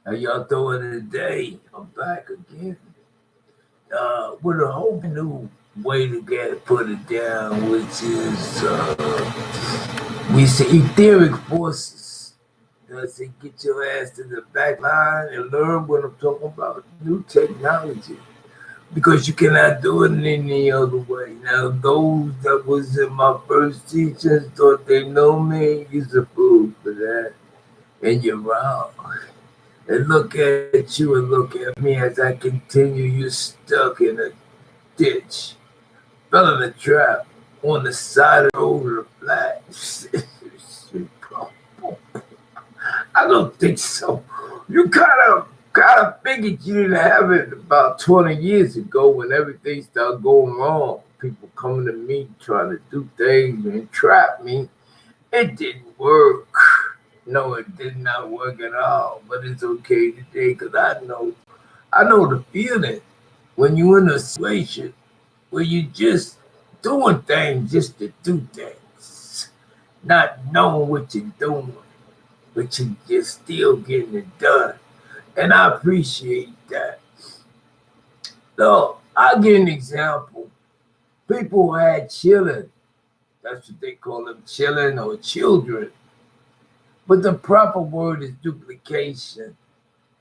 How y'all doing today? I'm back again. With a whole new way to get put it down, which is we say etheric forces. Does it get your ass to the back line and learn what I'm talking about? New technology. Because you cannot do it any other way. Now, those that was in my first teachings thought they know me, you's a fool for that. And you're wrong. And look at you and look at me as I continue. You stuck in a ditch, fell in a trap on the side of the road of the flat. I don't think so. You kind of figured you didn't have it about 20 years ago when everything started going wrong. People coming to me trying to do things and trap me. It didn't work. No, it did not work at all, but it's okay today because I know the feeling when you're in a situation where you just doing things just to do things, not knowing what you're doing, but you're just still getting it done. And I appreciate that. So I'll give an example. People who had children, that's what they call them, children or children. But the proper word is duplication.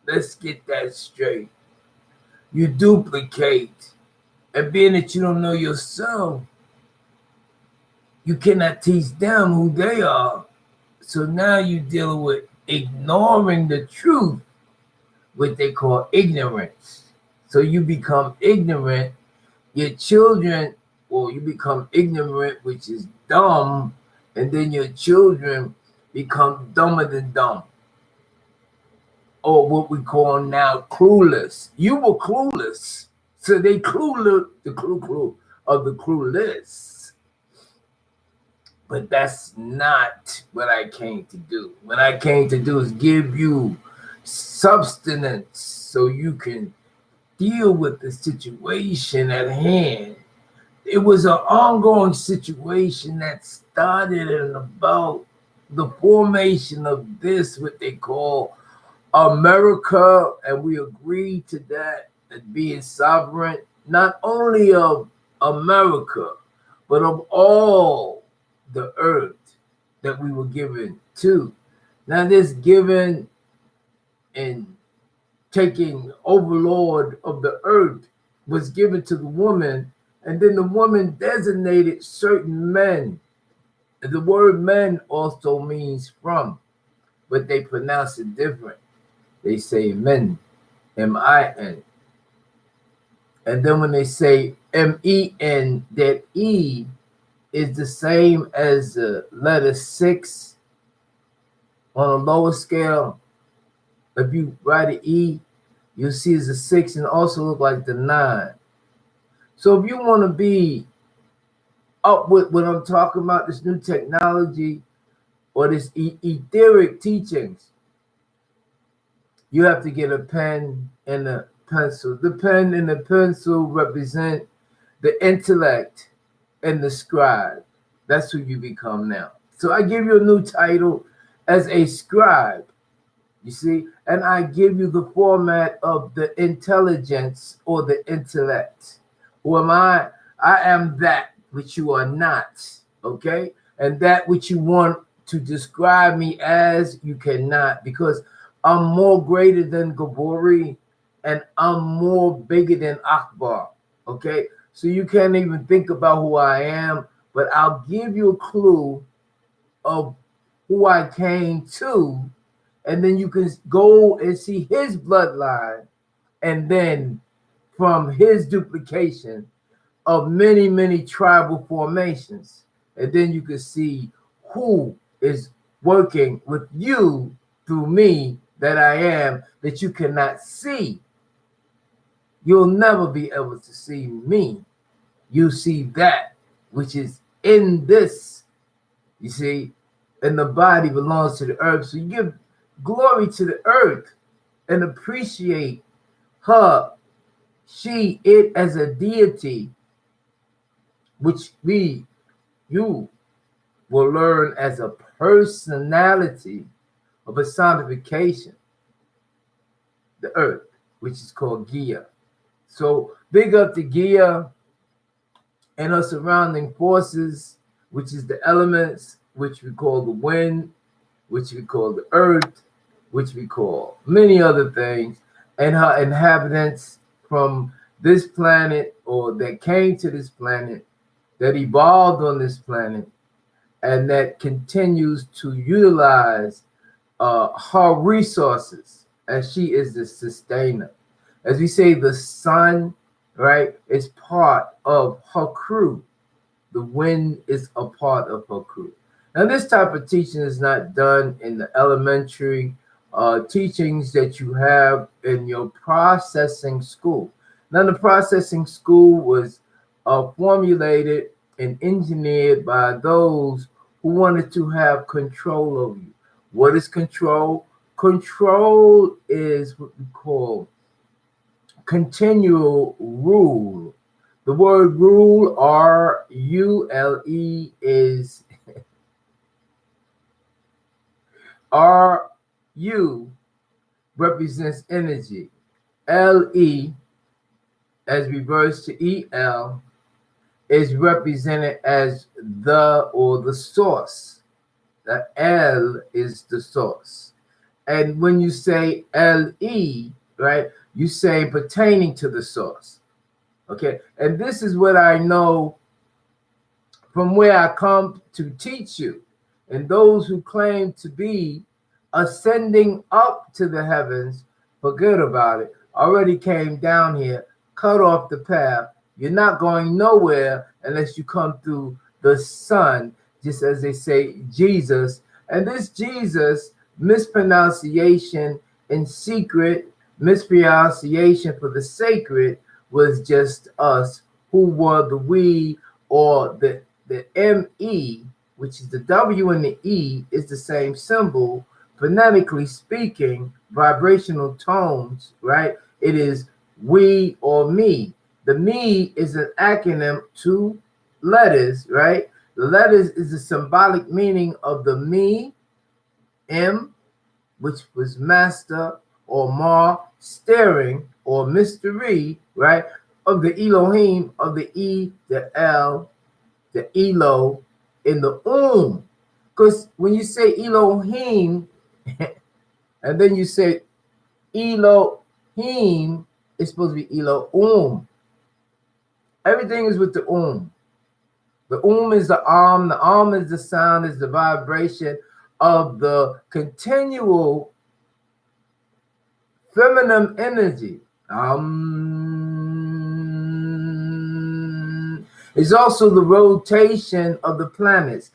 Let's get that straight. You duplicate. And being that you don't know yourself, you cannot teach them who they are. So now you're dealing with ignoring the truth, what they call ignorance. So you become ignorant. Your children, or you become ignorant, which is dumb, and then your children become dumber than dumb, or what we call now clueless. You were clueless, so they clueless, the clue of the clueless. But that's not what I came to do. What I came to do is give you substance so you can deal with the situation at hand. It was an ongoing situation that started in about the formation of this, what they call America, and we agreed to that as being sovereign, not only of America, but of all the earth that we were given to. Now this giving and taking overlord of the earth was given to the woman, and then the woman designated certain men. The word men also means from, but they pronounce it different. They say men, M-I-N. And then when they say M-E-N, that E is the same as the letter 6 on a lower scale. If you write an E, you'll see it's a 6 and also look like the 9. So if you want to be up with what I'm talking about, this new technology or this etheric teachings, you have to get a pen and a pencil. The pen and the pencil represent the intellect and the scribe. That's who you become now. So I give you a new title as a scribe, you see, and I give you the format of the intelligence or the intellect. Who am I? I am that which you are not, okay? And that which you want to describe me as, you cannot, because I'm more greater than Gabori and I'm more bigger than Akbar, okay? So you can't even think about who I am, but I'll give you a clue of who I came to, and then you can go and see his bloodline, and then from his duplication of many, many tribal formations. And then you can see who is working with you through me that I am, that you cannot see. You'll never be able to see me. You see that which is in this, you see, and the body belongs to the earth. So you give glory to the earth and appreciate her, she, it as a deity, which you will learn as a personality, a personification. the earth, which is called Gaia. So big up the Gaia and her surrounding forces, which is the elements, which we call the wind, which we call the earth, which we call many other things, and her inhabitants from this planet, or that came to this planet, that evolved on this planet, and that continues to utilize her resources, as she is the sustainer. As we say, the sun, right, is part of her crew. The wind is a part of her crew. Now, this type of teaching is not done in the elementary teachings that you have in your processing school. Now, the processing school was formulated and engineered by those who wanted to have control over you. What is control? Control is what we call continual rule. The word rule, R-U-L-E, is R-U represents energy. L-E, as reversed to E-L, is represented as the or the source. The L is the source. And when you say L-E, right, you say pertaining to the source. Okay, and this is what I know from where I come to teach you. And those who claim to be ascending up to the heavens, forget about it. Already came down here, cut off the path. You're not going nowhere unless you come through the sun, just as they say Jesus. And this Jesus, mispronunciation in secret, mispronunciation for the sacred, was just us, who were the we, or the M-E, which is the W and the E is the same symbol, phonetically speaking, vibrational tones, right? It is we or me. The me is an acronym, 2 letters, right? The letters is the symbolic meaning of the me, M, which was master or ma, staring or mystery, right? Of the Elohim, of the E, the L, the Elo, in the Because when you say Elohim, and then you say Elohim, it's supposed to be ELOHUUM. Everything is with the The is the arm is the sound, is the vibration of the continual feminine energy. Is also the rotation of the planets.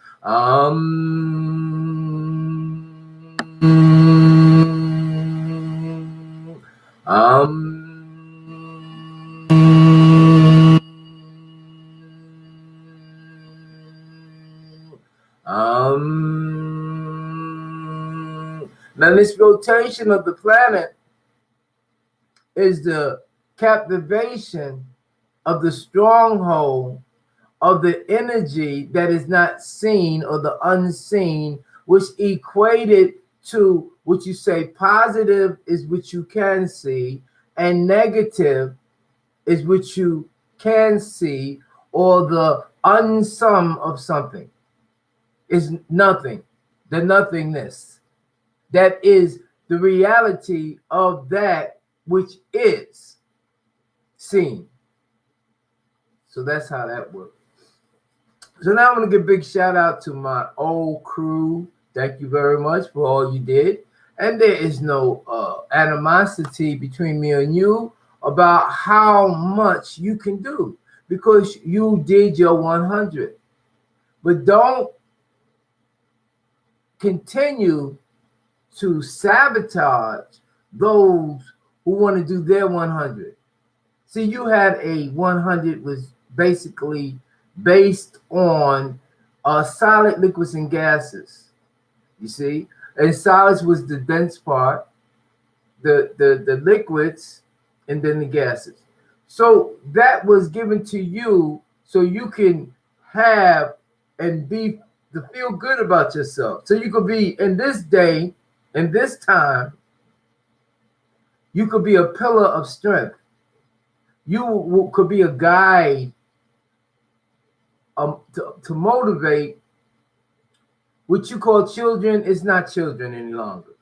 Now this rotation of the planet is the captivation of the stronghold of the energy that is not seen, or the unseen, which equated to what you say positive is what you can see, and negative is what you can see, or the unsum of something is nothing, the nothingness. That is the reality of that which is seen. So that's how that works. So now I'm going to give a big shout out to my old crew. Thank you very much for all you did. And there is no animosity between me and you about how much you can do, because you did your 100. But don't continue to sabotage those who want to do their 100. See, you had a 100 was basically based on solid, liquids, and gases. You see, and solids was the dense part, the liquids, and then the gases. So that was given to you so you can have and be to feel good about yourself. So you could be in this day, in this time, You could be a pillar of strength. You could be a guide to motivate. What you call children is not children any longer.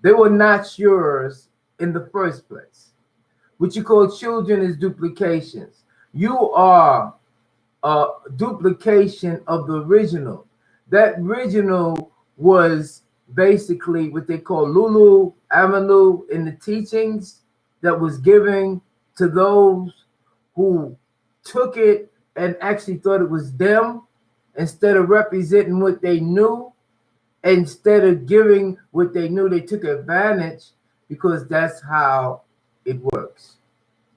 They were not yours in the first place. What you call children is duplications. You are a duplication of the original. That original was basically what they call Lulu Avenue in the teachings that was given to those who took it and actually thought it was them, instead of representing what they knew. Instead of giving what they knew, they took advantage, because that's how it works.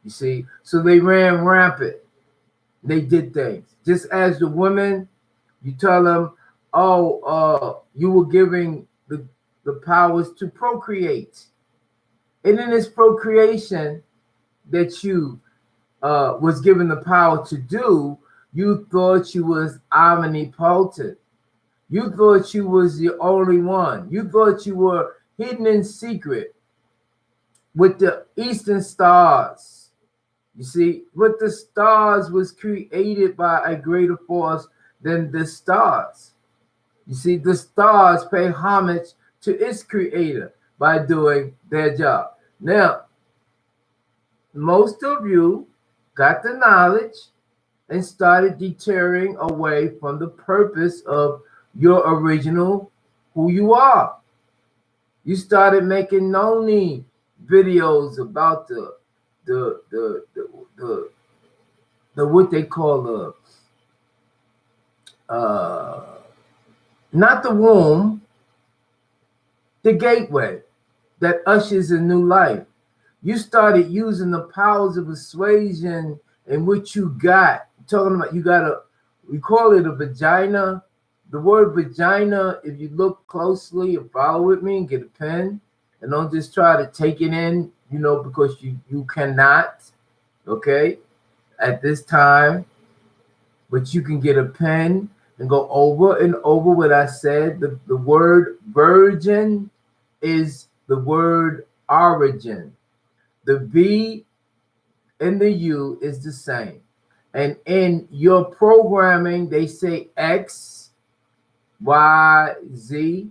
You see, so they ran rampant. They did things. Just as the women, you tell them, oh, you were giving the powers to procreate. And in this procreation that you was given the power to do, you thought you was omnipotent. You thought you was the only one. You thought you were hidden in secret with the eastern stars. You see, what the stars was created by a greater force than the stars. You see, the stars pay homage to its creator by doing their job. Now, most of you got the knowledge and started deterring away from the purpose of your original who you are. You started making noni videos about the what they call not the womb, the gateway that ushers in new life. You started using the powers of persuasion in which you got, talking about you got we call it a vagina. The word vagina, if you look closely and follow with me and get a pen, and don't just try to take it in, you know, because you cannot, okay, at this time, but you can get a pen and go over and over what I said. The word virgin is the word origin. The V and the U is the same. And in your programming, they say X, Y, Z.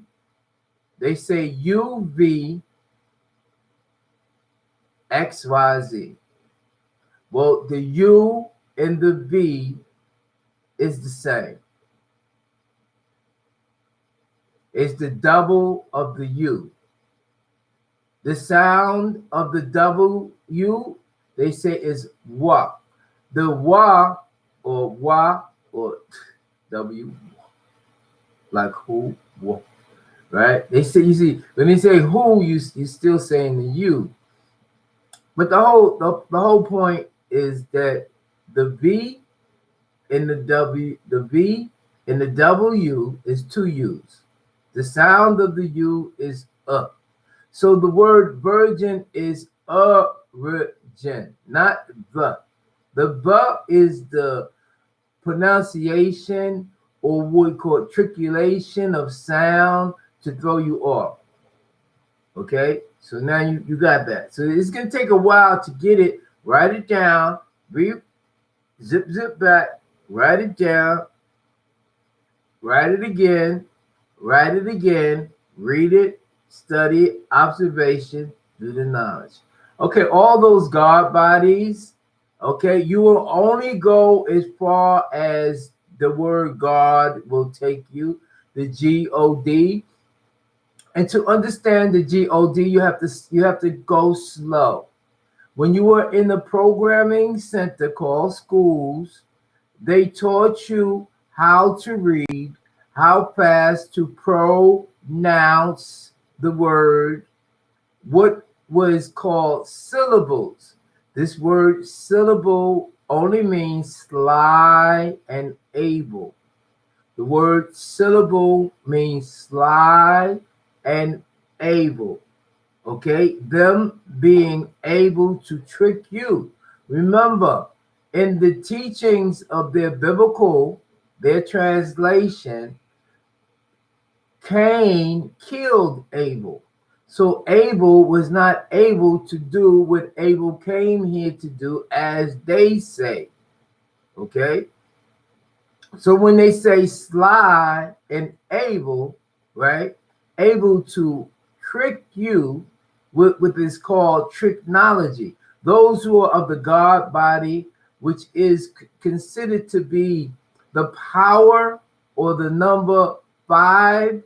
They say UV, X, Y, Z. Well, the U and the V is the same. It's the double of the U. The sound of the W, they say, is wa. The wa or W, like who, wa, right? They say, you see, when they say who, you're still saying the U. But the whole point is that the V and the W, the V and the W is two U's. The sound of the U is up. So the word virgin is origin, not the. The "the" is the pronunciation, or what we call triculation of sound to throw you off. Okay, so now you got that. So it's gonna take a while to get it. Write it down. Zip back. Write it down. Write it again. Write it again. Read it. Study, observation, do the knowledge. Okay, all those God bodies. Okay, you will only go as far as the word God will take you, the G-O-D. And to understand the G-O-D, you have to go slow. When you were in the programming center called schools, they taught you how to read, how fast to pronounce the word, what was called syllables. This word syllable only means sly and able. The word syllable means sly and able. Okay, them being able to trick you. Remember, in the teachings of their biblical, their translation, Cain killed Abel. So Abel was not able to do what Abel came here to do, as they say. Okay? So when they say sly and able, right? Able to trick you with is called tricknology. Those who are of the God body, which is considered to be the power or the number 5,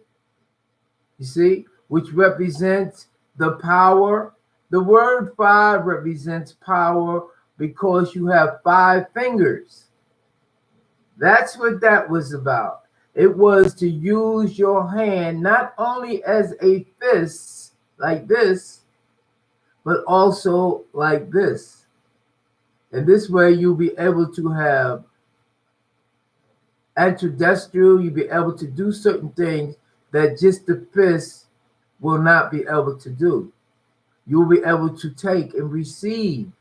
you see, which represents the power. The word 5 represents power because you have 5 fingers. That's what that was about. It was to use your hand not only as a fist like this, but also like this. And this way you'll be able to have antidestial, you'll be able to do certain things that just the fist will not be able to do. You'll be able to take and receive.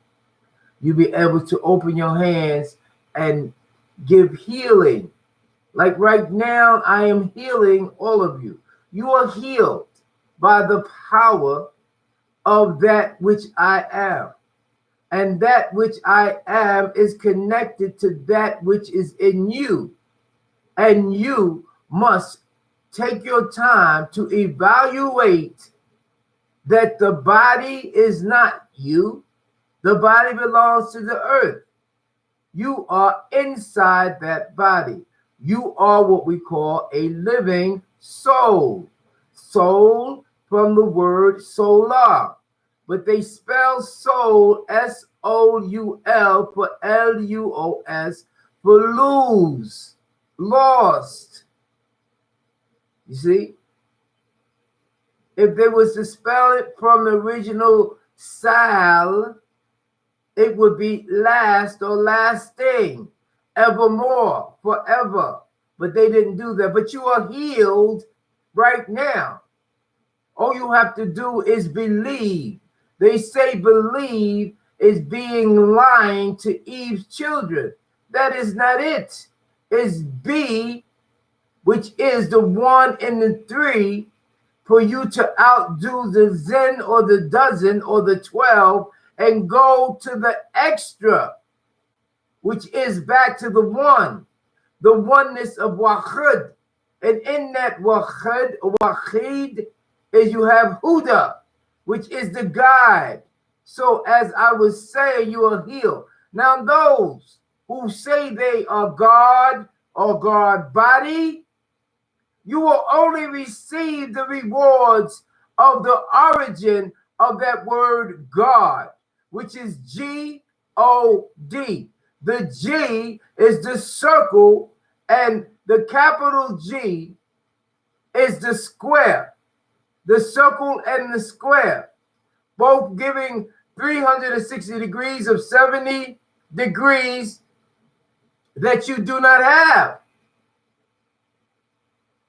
You'll be able to open your hands and give healing. Like right now, I am healing all of you. You are healed by the power of that which I am. And that which I am is connected to that which is in you. And you must take your time to evaluate that the body is not you. The body belongs to the earth. You are inside that body. You are what we call a living soul. Soul from the word solar. But they spell soul S-O-U-L for L-U-O-S for lose, lost. You see? If they was to spell it from the original sal, it would be last or lasting, evermore, forever. But they didn't do that. But you are healed right now. All you have to do is believe. They say believe is being lying to Eve's children. That is not it. It's be, which is the 1 and the 3, for you to outdo the Zen or the dozen or the 12 and go to the extra, which is back to the 1, the oneness of Wahid. And in that Wahid is you have Huda, which is the guide. So as I was saying, you are healed. Now those who say they are God or God body, you will only receive the rewards of the origin of that word God, which is G-O-D. The G is the circle, and the capital G is the square. The circle and the square, both giving 360 degrees of 70 degrees that you do not have.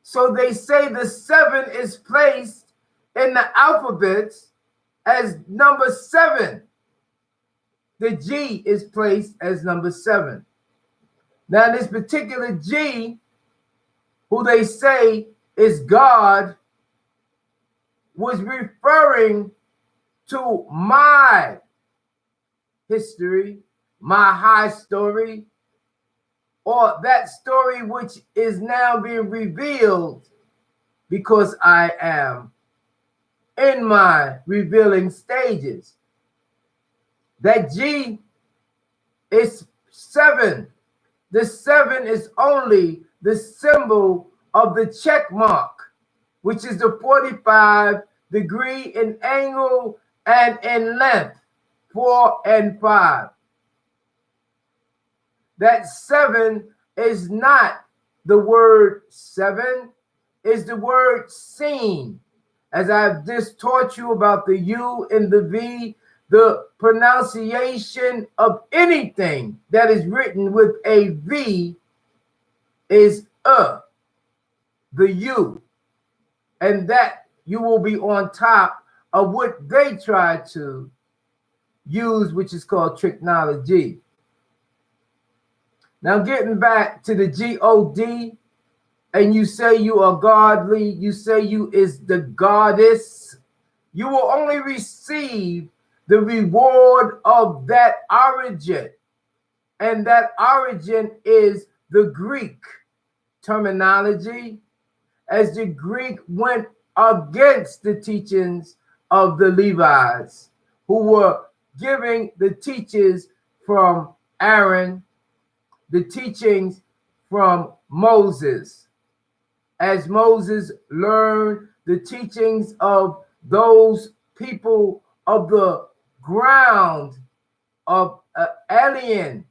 So they say the 7 is placed in the alphabets as number 7. The G is placed as number 7. Now this particular G, who they say is God, was referring to my history, my high story, or that story which is now being revealed because I am in my revealing stages. That G is 7. The 7 is only the symbol of the check mark, which is the 45 degree in angle and in length, 4 and 5. That 7 is not the word 7, is the word seen. As I've just taught you about the U and the V, the pronunciation of anything that is written with a V is the U. And that you will be on top of what they try to use, which is called tricknology. Now getting back to the G-O-D, and you say you are godly, you say you is the goddess, You will only receive the reward of that origin. And that origin is the Greek terminology, as the Greek went against the teachings of the Levites, who were giving the teachings from Aaron, the teachings from Moses. As Moses learned the teachings of those people of the ground of Alien,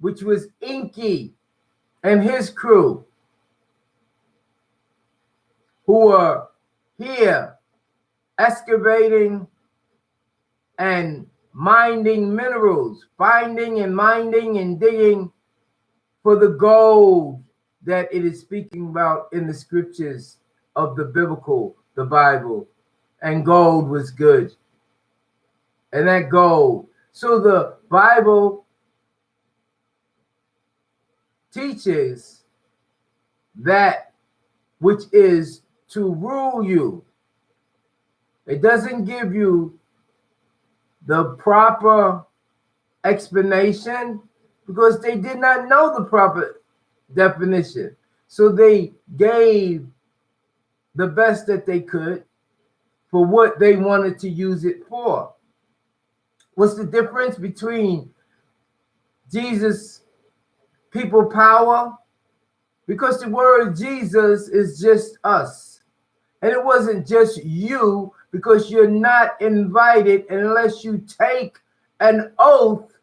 which was Enki and his crew, who were here excavating and mining minerals, finding and mining and digging for the gold that it is speaking about in the scriptures of the biblical, the Bible. And gold was good. And that gold. So the Bible teaches that which is to rule you. It doesn't give you the proper explanation because they did not know the proper definition. So they gave the best that they could for what they wanted to use it for. What's the difference between Jesus' people power? Because the word Jesus is just us. And it wasn't just you, because you're not invited unless you take an oath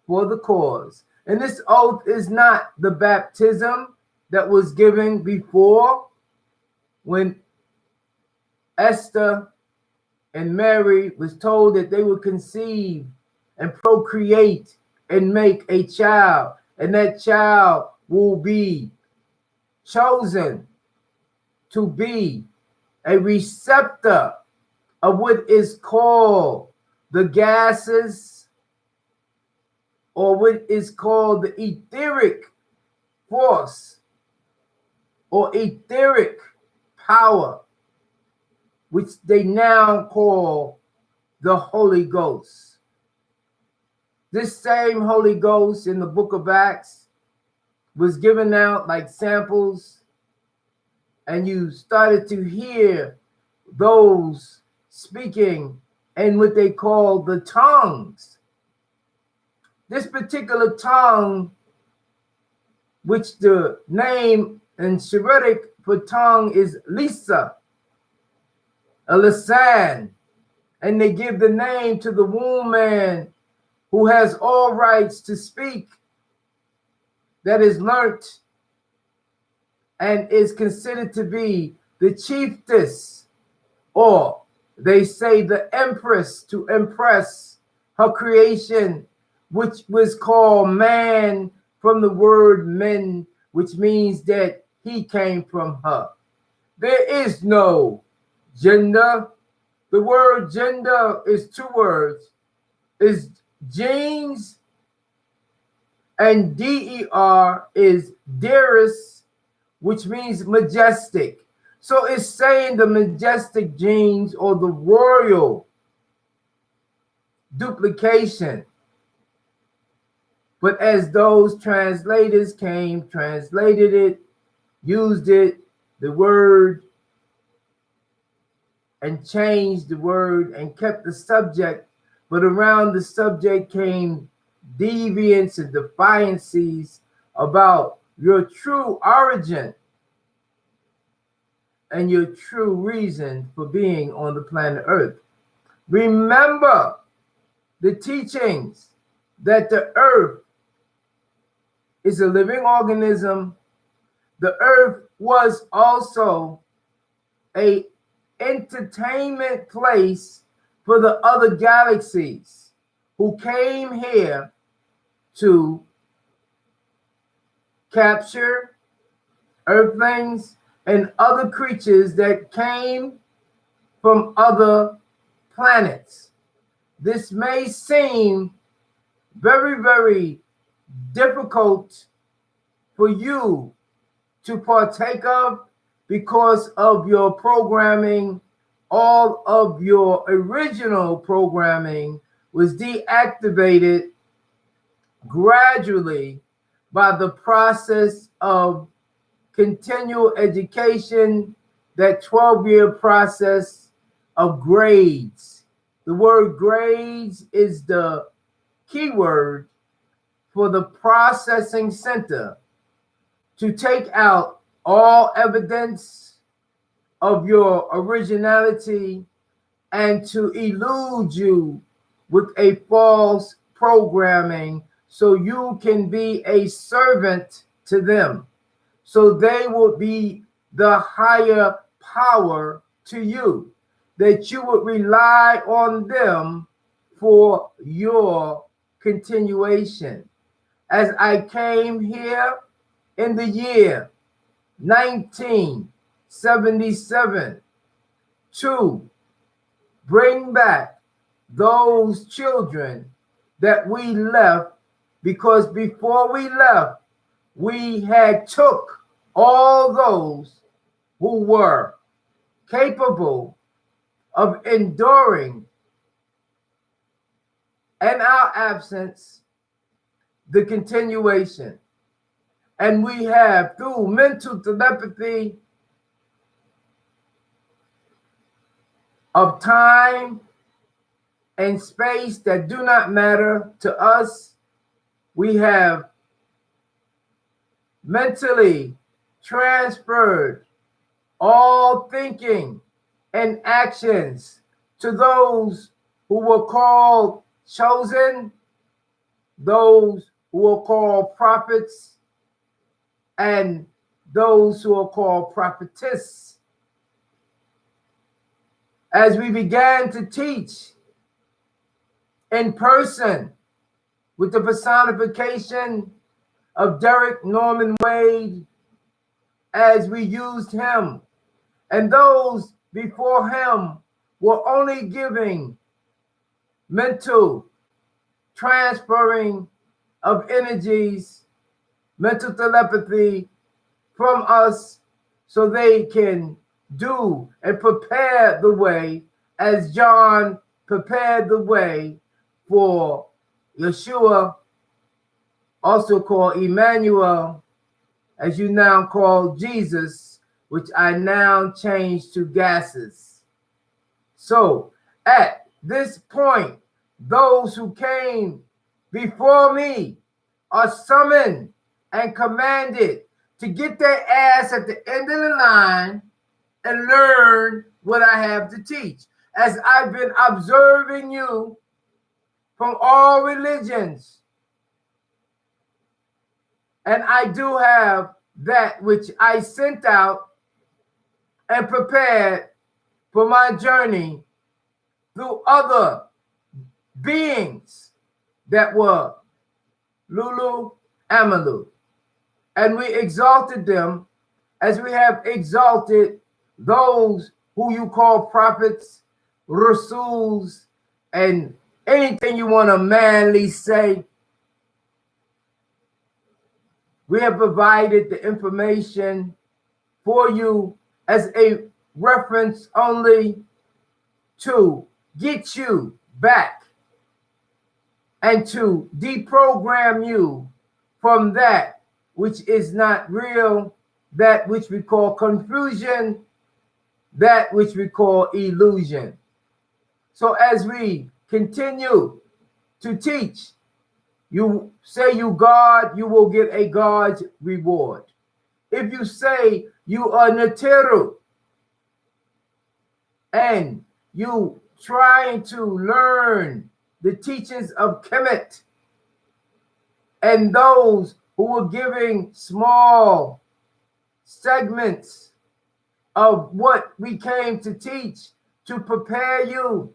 for the cause. And this oath is not the baptism that was given before when Esther and Mary was told that they would conceive and procreate and make a child, and that child will be chosen to be a receptor of what is called the gases, or what is called the etheric force or etheric power, which they now call the Holy Ghost. This same Holy Ghost in the book of Acts was given out like samples, and you started to hear those speaking in what they call the tongues. This particular tongue, which the name in Syriac for tongue is Lisa, a lisan, and they give the name to the wombman who has all rights to speak, that is learnt and is considered to be the chiefess, or they say the empress, to impress her creation, which was called man from the word men, which means that he came from her. There is no gender. The word gender is two words, is genes, and DER is dearest, which means majestic. So it's saying the majestic genes or the royal duplication. But as those translators came, translated it, used it, the word, and changed the word and kept the subject, but around the subject came deviance and defiances about your true origin and your true reason for being on the planet Earth. Remember the teachings that the Earth is a living organism. The Earth was also an entertainment place for the other galaxies who came here to capture Earthlings and other creatures that came from other planets. This may seem very, very difficult for you to partake of, because of your programming, all of your original programming was deactivated gradually by the process of continual education, that 12-year process of grades. The word grades is the key word for the processing center to take out all evidence of your originality and to elude you with a false programming so you can be a servant to them. So they will be the higher power to you, that you would rely on them for your continuation. As I came here in the year 1977 to bring back those children that we left, because before we left, we had took all those who were capable of enduring in our absence the continuation. And we have, through mental telepathy of time and space that do not matter to us, we have mentally transferred all thinking and actions to those who were called chosen, those who were called prophets, and those who are called prophetess. As we began to teach in person with the personification of Derek Norman Wade, as we used him, and those before him were only giving mental transferring of energies, mental telepathy from us so they can do and prepare the way, as John prepared the way for Yeshua, also called Emmanuel, as you now call Jesus, which I now change to GAESE. So at this point, those who came before me are summoned and commanded to get their ass at the end of the line and learn what I have to teach. As I've been observing you from all religions, and I do have that which I sent out and prepared for my journey through other beings that were Lulu Amalu. And we exalted them as we have exalted those who you call prophets, Rasuls, and anything you want to manly say. We have provided the information for you as a reference only to get you back and to deprogram you from that which is not real, that which we call confusion, that which we call illusion. So as we continue to teach, you say you God, you will get a God's reward. If you say you are Neteru and you trying to learn the teachings of Kemet, and those who were giving small segments of what we came to teach to prepare you,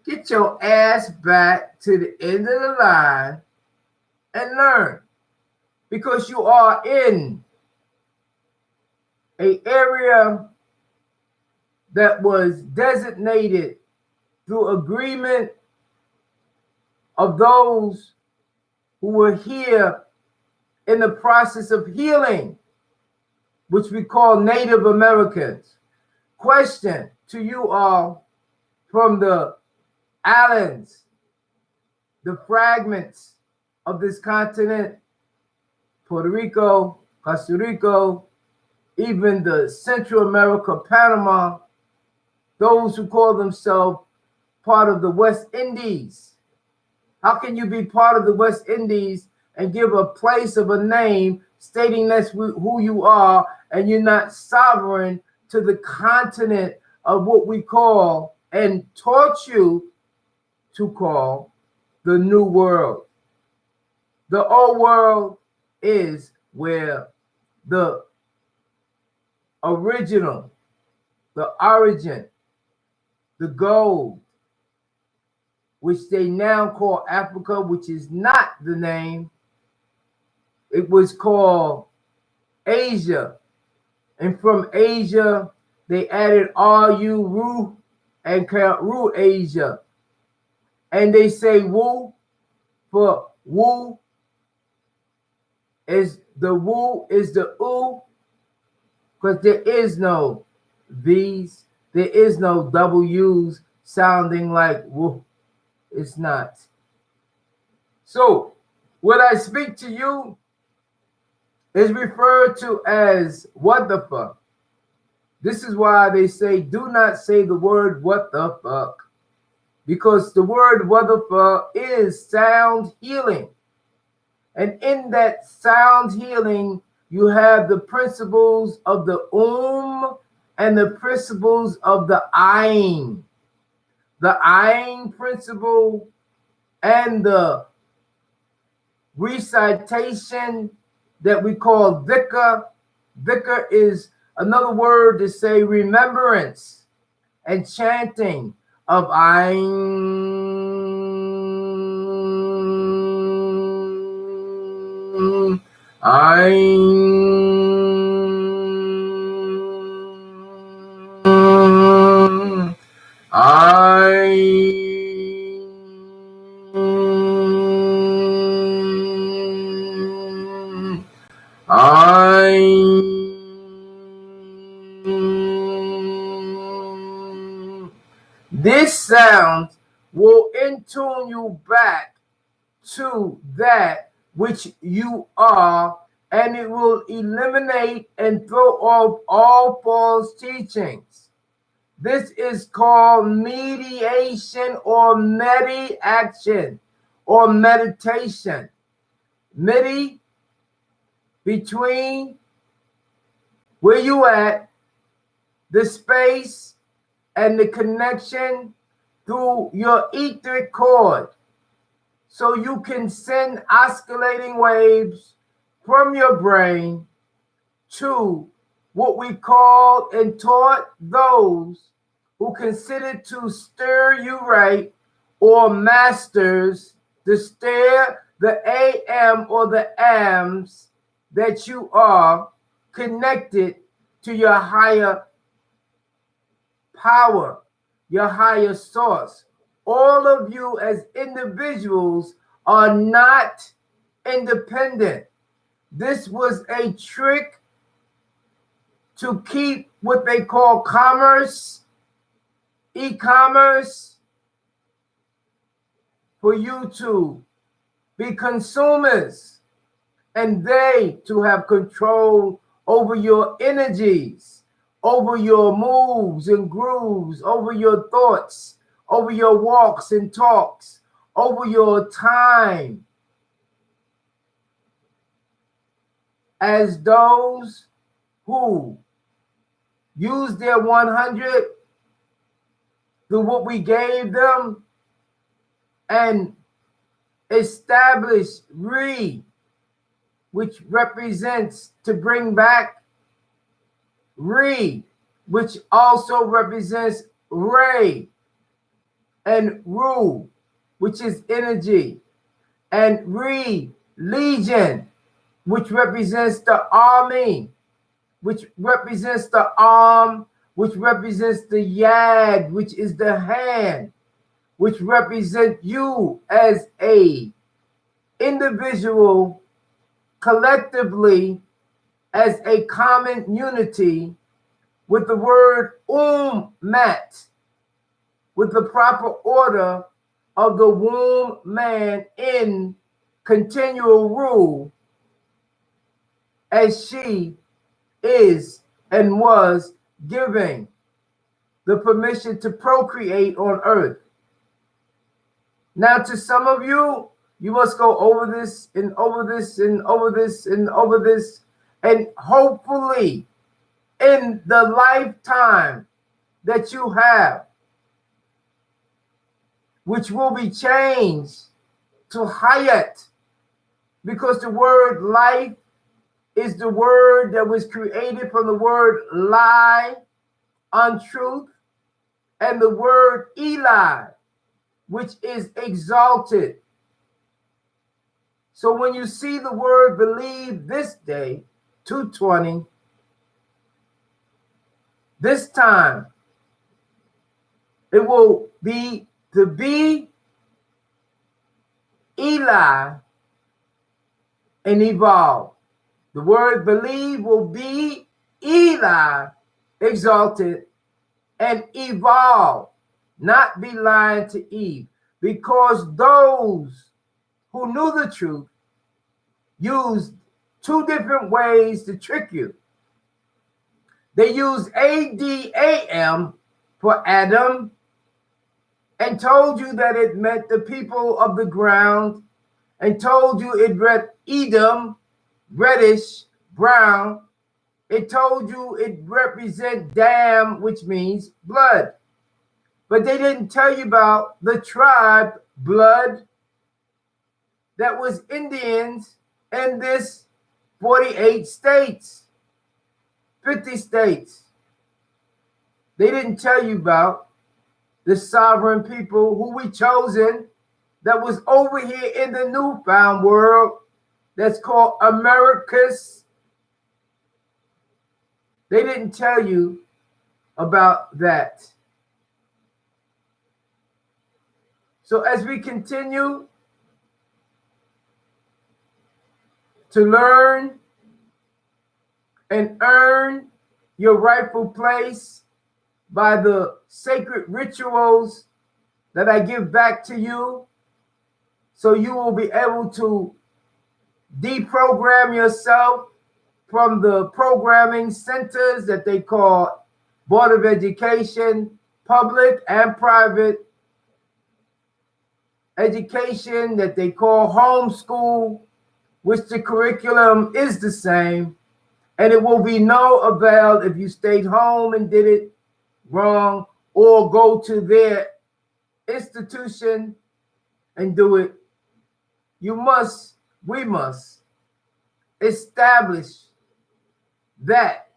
get your ass back to the end of the line and learn, because you are in an area that was designated through agreement of those who were here in the process of healing which we call Native Americans. Question to you all from the islands, the fragments of this continent, Puerto Rico, Costa Rica, even the Central America, Panama, those who call themselves part of the West Indies. How can you be part of the West Indies and give a place of a name stating that's who you are, and you're not sovereign to the continent of what we call and taught you to call the New World? The old world is where the original, the origin, the gold, which they now call Africa, which is not the name. It was called Asia. And from Asia, they added RU, Ru, and Ru Asia. And they say Wu for Wu is the Wu is the U, because there is no V's, there is no W's sounding like Wu. It's not. So what I speak to you is referred to as what the fuck. This is why they say do not say the word what the fuck, because the word what the fuck is sound healing. And in that sound healing, you have the principles of the and the principles of the Ayin. The Ayin principle and the recitation that we call dhikr. Dhikr is another word to say remembrance and chanting of Ayin. Ayin. This sound will in-tune you back to that which you are, and it will eliminate and throw off all false teachings. This is called mediation or medi-action or meditation. Medi, between where you at, the space, and the connection through your etheric cord. So you can send oscillating waves from your brain to what we call and taught those who consider to stir you right, or masters to stir the AM or the AMs that you are connected to your higher power, your higher source. All of you as individuals are not independent. This was a trick to keep what they call commerce, e-commerce, for you to be consumers and they to have control over your energies, over your moves and grooves, over your thoughts, over your walks and talks, over your time, as those who use their 100 through what we gave them and establish which represents to bring back, which also represents Ray, and Ru, which is energy, and Legion, which represents the army, which represents the arm, which represents the Yad, which is the hand, which represent you as a individual, collectively as a common unity with the word mat, with the proper order of the WOMBMAN in continual rule, as she is and was giving the permission to procreate on earth. Now, to some of you, you must go over this and over this and over this and over this, and hopefully in the lifetime that you have, which will be changed to Hayat, because the word life is the word that was created from the word lie, untruth, and the word Eli, which is exalted. So when you see the word believe this day, 220, this time it will be to be Eli and evolve. The word believe will be Eli exalted and evolve, not be lying to Eve, because those who knew the truth used two different ways to trick you. They used ADAM for Adam and told you that it meant the people of the ground, and told you it read Edom, reddish, brown. It told you it represent dam, which means blood. But they didn't tell you about the tribe blood that was Indians in this 48 states, 50 states. They didn't tell you about the sovereign people who we chosen that was over here in the newfound world that's called Americas. They didn't tell you about that. So as we continue to learn and earn your rightful place by the sacred rituals that I give back to you, so you will be able to deprogram yourself from the programming centers that they call Board of Education, public and private education that they call homeschool, which the curriculum is the same, and it will be no avail if you stayed home and did it wrong, or go to their institution and do it. You must, we must establish that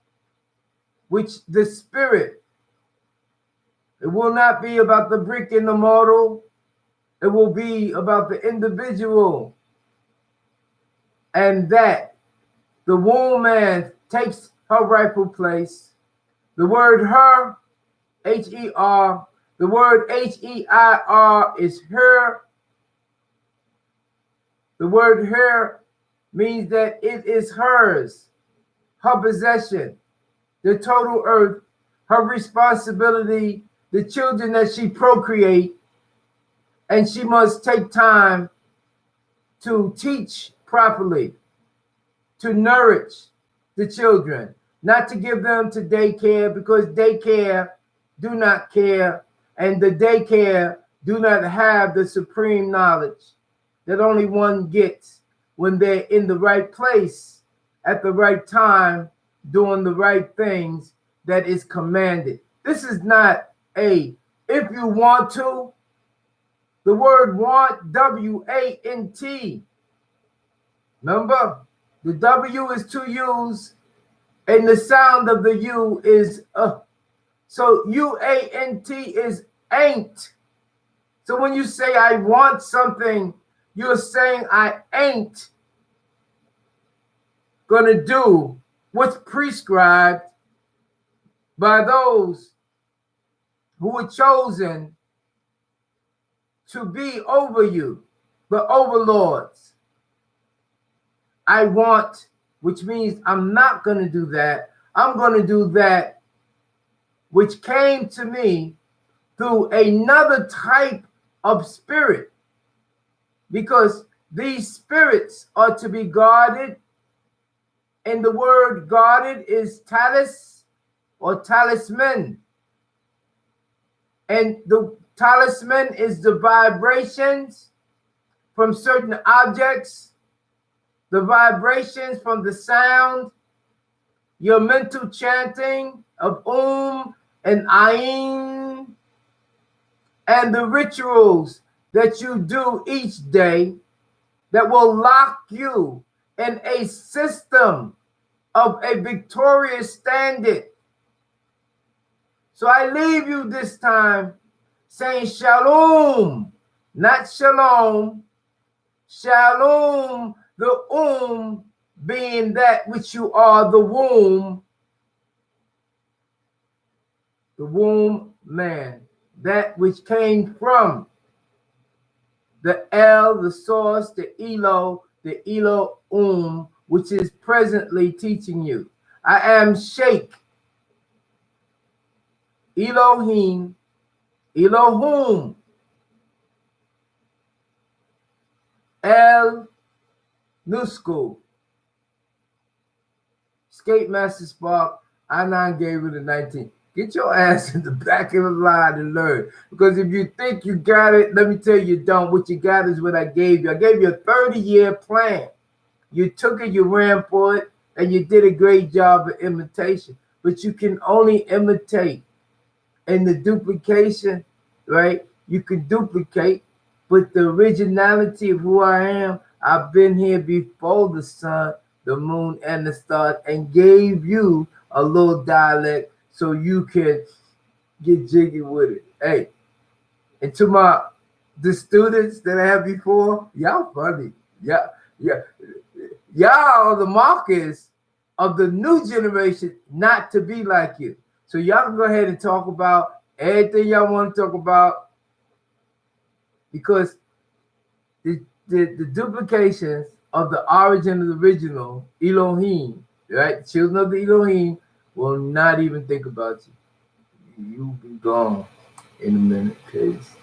which the spirit, it will not be about the brick and the mortar, it will be about the individual, and that the woman takes her rightful place. The word her, H-E-R, the word H-E-I-R is her. The word her means that it is hers, her possession, the total earth, her responsibility, the children that she procreate, and she must take time to teach properly, to nourish the children, not to give them to daycare, because daycare do not care, and the daycare do not have the supreme knowledge that only one gets when they're in the right place at the right time, doing the right things that is commanded. This is not a if you want to. The word want, W-A-N-T. Remember, the W is two U's, and the sound of the U is so U-A-N-T is ain't. So when you say I want something, you're saying I ain't gonna do what's prescribed by those who were chosen to be over you, the overlords. I want which means I'm not going to do that. I'm going to do that which came to me through another type of spirit, because these spirits are to be guarded, and the word guarded is talis or talisman, and the talisman is the vibrations from certain objects, the vibrations from the sound, your mental chanting of and Ayin, and the rituals that you do each day that will lock you in a system of a victorious standard. So I leave you this time saying shalom, not shalom. Shalom, the being that which you are, the womb man, that which came from the El, the source, the Elo, the ELOHUUM, which is presently teaching you. I am Sheikh Elohim, ELOHUUM, El NUSKQU, Skate Master Spark, I-9 Gabriel the 19th. Get your ass in the back of the line and learn. Because if you think you got it, let me tell you, you don't. What you got is what I gave you. I gave you a 30-year plan. You took it, you ran for it, and you did a great job of imitation. But you can only imitate. In the duplication, right? You can duplicate, but the originality of who I am, I've been here before the sun, the moon, and the stars, and gave you a little dialect so you can get jiggy with it. Hey, and to the students that I had before, y'all funny. Y'all are the markers of the new generation not to be like you. So y'all can go ahead and talk about everything y'all want to talk about, because the duplications of the origin of the original Elohim, right? Children of the Elohim will not even think about you. You'll be gone in a minute, case.